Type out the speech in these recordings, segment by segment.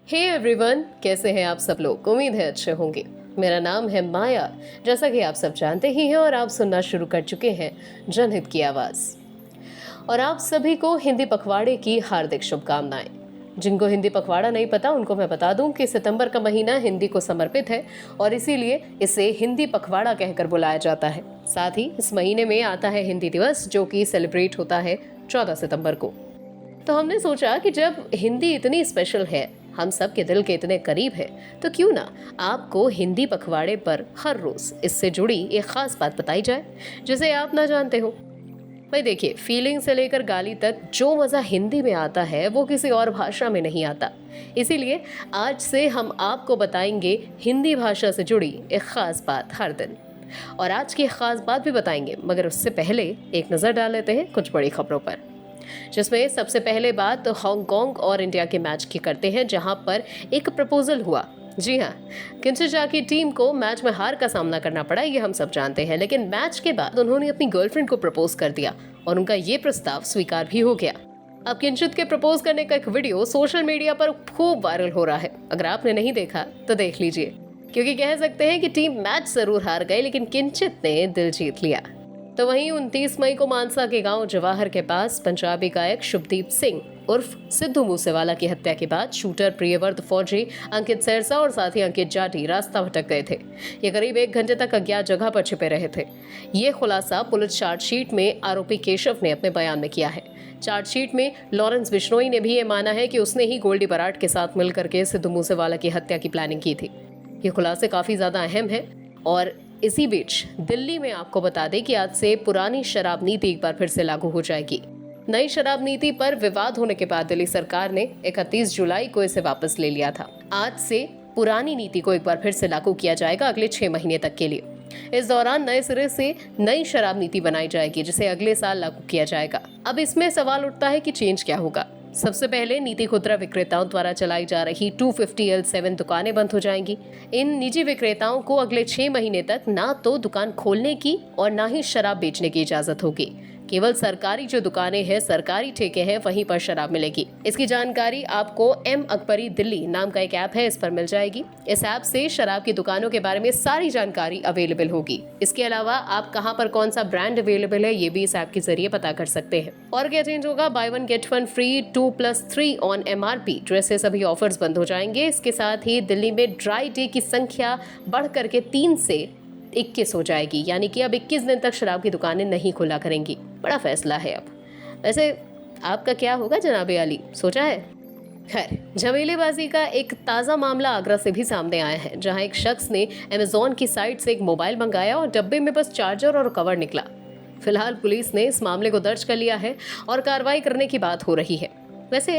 Hey everyone, कैसे हैं आप सब लोग। उम्मीद है अच्छे होंगे। मेरा नाम है माया, जैसा कि आप सब जानते ही हैं, और आप सुनना शुरू कर चुके हैं जनहित की आवाज़। और आप सभी को हिंदी पखवाड़े की हार्दिक शुभकामनाएं। जिनको हिंदी पखवाड़ा नहीं पता उनको मैं बता दूं कि सितंबर का महीना हिंदी को समर्पित है और इसीलिए इसे हिंदी पखवाड़ा कहकर बुलाया जाता है। साथ ही इस महीने में आता है हिंदी दिवस, जो कि सेलिब्रेट होता है 14 सितंबर को। तो हमने सोचा कि जब हिंदी इतनी स्पेशल है, हम सब के दिल के इतने करीब है, तो क्यों ना आपको हिंदी पखवाड़े पर हर रोज इससे जुड़ी एक खास बात बताई जाए जिसे आप ना जानते हो। भाई देखिए, फीलिंग से लेकर गाली तक जो मजा हिंदी में आता है वो किसी और भाषा में नहीं आता। इसीलिए आज से हम आपको बताएंगे हिंदी भाषा से जुड़ी एक खास बात हर दिन। और आज की खास बात भी बताएंगे, मगर उससे पहले एक नजर डाल लेते हैं कुछ बड़ी खबरों पर, जिसमें सबसे पहले बात हांगकांग और इंडिया के मैच की करते हैं, जहां पर एक प्रपोजल हुआ। जी हाँ, किंचिजा की टीम को मैच में हार का सामना करना पड़ा, ये हम सब जानते हैं। लेकिन मैच के बाद उन्होंने अपनी गर्लफ्रेंड को प्रपोज कर दिया और उनका ये प्रस्ताव स्वीकार भी हो गया। अब किंचित के प्रपोज करने का एक वीडियो सोशल मीडिया पर खूब वायरल हो रहा है। अगर आपने नहीं देखा तो देख लीजिए, क्योंकि कह सकते हैं कि टीम मैच जरूर हार गई, लेकिन किंचित ने दिल जीत लिया। तो वहीं 29 मई को मानसा के गांव जवाहर के पास पंजाबी गायक शुभदीप सिंह उर्फ सिद्धू मूसेवाला की हत्या के बाद शूटर प्रियव्रत फौजी, अंकित सिरसा और साथी अंकित जाटी रास्ता भटक गए थे। ये करीब 1 घंटे तक अज्ञात जगह पर छिपे रहे थे। ये खुलासा पुलिस चार्जशीट में आरोपी केशव ने अपने बयान में किया है। चार्जशीट में लॉरेंस बिश्नोई ने भी ये माना है कि उसने ही गोल्डी बराड के साथ मिलकर के सिद्धू मूसेवाला की हत्या की प्लानिंग की थी। ये खुलासे काफी ज्यादा अहम है। और इसी बीच दिल्ली में आपको बता दें कि आज से पुरानी शराब नीति एक बार फिर से लागू हो जाएगी। नई शराब नीति पर विवाद होने के बाद दिल्ली सरकार ने 31 जुलाई को इसे वापस ले लिया था। आज से पुरानी नीति को एक बार फिर से लागू किया जाएगा अगले 6 महीने तक के लिए। इस दौरान नए सिरे से नई शराब नीति बनाई जाएगी, जिसे अगले साल लागू किया जाएगा। अब इसमें सवाल उठता है कि चेंज क्या होगा। सबसे पहले नीति खुदरा विक्रेताओं द्वारा चलाई जा रही 250L7 दुकानें बंद हो जाएंगी। इन निजी विक्रेताओं को अगले 6 महीने तक ना तो दुकान खोलने की और ना ही शराब बेचने की इजाजत होगी। केवल सरकारी जो दुकानें हैं, सरकारी ठेके हैं, वहीं पर शराब मिलेगी। इसकी जानकारी आपको एम अकबरी दिल्ली नाम का एक ऐप है, इस पर मिल जाएगी। इस ऐप से शराब की दुकानों के बारे में सारी जानकारी अवेलेबल होगी। इसके अलावा आप कहां पर कौन सा ब्रांड अवेलेबल है, ये भी इस ऐप के जरिए पता कर सकते हैं। और क्या चेंज होगा, बाय 1 गेट 1 फ्री 2+3 ऑन MRP ड्रेसेस सभी ऑफर्स बंद हो जाएंगे। इसके साथ ही दिल्ली में ड्राई डे की संख्या बढ़ करके 3 से 21 हो जाएगी, यानी कि अब 21 दिन तक शराब की दुकानें नहीं खुला करेंगी। बड़ा फैसला है अब। वैसे आपका क्या होगा जनाबे अली, सोचा है? खैर, झमेलेबाजी का एक ताज़ा मामला आगरा से भी सामने आया है, जहां एक शख्स ने अमेजोन की साइट से एक मोबाइल मंगाया और डब्बे में बस चार्जर और कवर निकला। फिलहाल पुलिस ने इस मामले को दर्ज कर लिया है और कार्रवाई करने की बात हो रही है। वैसे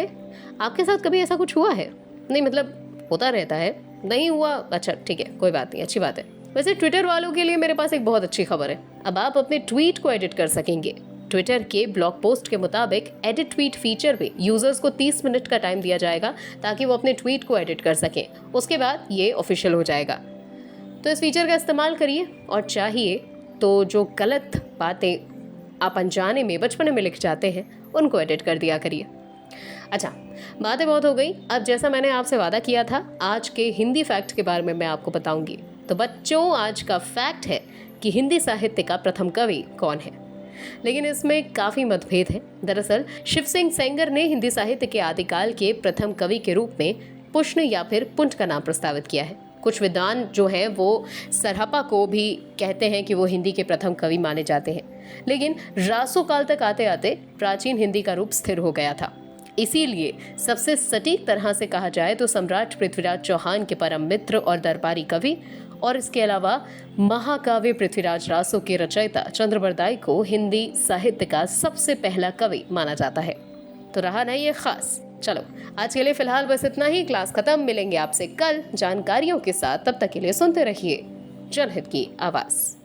आपके साथ कभी ऐसा कुछ हुआ है? नहीं, मतलब होता रहता है। नहीं हुआ? अच्छा ठीक है, कोई बात नहीं, अच्छी बात है। वैसे ट्विटर वालों के लिए मेरे पास एक बहुत अच्छी खबर है। अब आप अपने ट्वीट को एडिट कर सकेंगे। ट्विटर के ब्लॉग पोस्ट के मुताबिक एडिट ट्वीट फीचर में यूजर्स को 30 मिनट का टाइम दिया जाएगा ताकि वो अपने ट्वीट को एडिट कर सकें। उसके बाद ये ऑफिशियल हो जाएगा। तो इस फीचर का इस्तेमाल करिए और चाहिए तो जो गलत बातें आप अनजाने में बचपन में लिख जाते हैं उनको एडिट कर दिया करिए। अच्छा, बातें बहुत हो गई। अब जैसा मैंने आपसे वादा किया था, आज के हिंदी फैक्ट के बारे में मैं आपको बताऊंगी। तो बच्चों, आज का फैक्ट है कि हिंदी साहित्य का प्रथम कवि कौन है। लेकिन इसमें काफी मतभेद है। दरअसल शिव सिंह सेंगर ने हिंदी साहित्य के आदिकाल के प्रथम कवि के रूप में पुष्ण या फिर पुंट का नाम प्रस्तावित किया है। कुछ विद्वान जो हैं वो सरहपा को भी कहते हैं कि वो हिंदी के प्रथम कवि माने जाते हैं। लेकिन रासो काल तक आते आते प्राचीन हिंदी का रूप स्थिर हो गया था। इसीलिए सबसे सटीक तरह से कहा जाए तो सम्राट पृथ्वीराज चौहान के परम मित्र और दरबारी कवि और इसके अलावा महाकाव्य पृथ्वीराज रासो के रचयिता चंद्रबरदाई को हिंदी साहित्य का सबसे पहला कवि माना जाता है। तो रहा ना ये खास। चलो, आज के लिए फिलहाल बस इतना ही। क्लास खत्म, मिलेंगे आपसे कल जानकारियों के साथ। तब तक के लिए सुनते रहिए जनहित की आवाज़।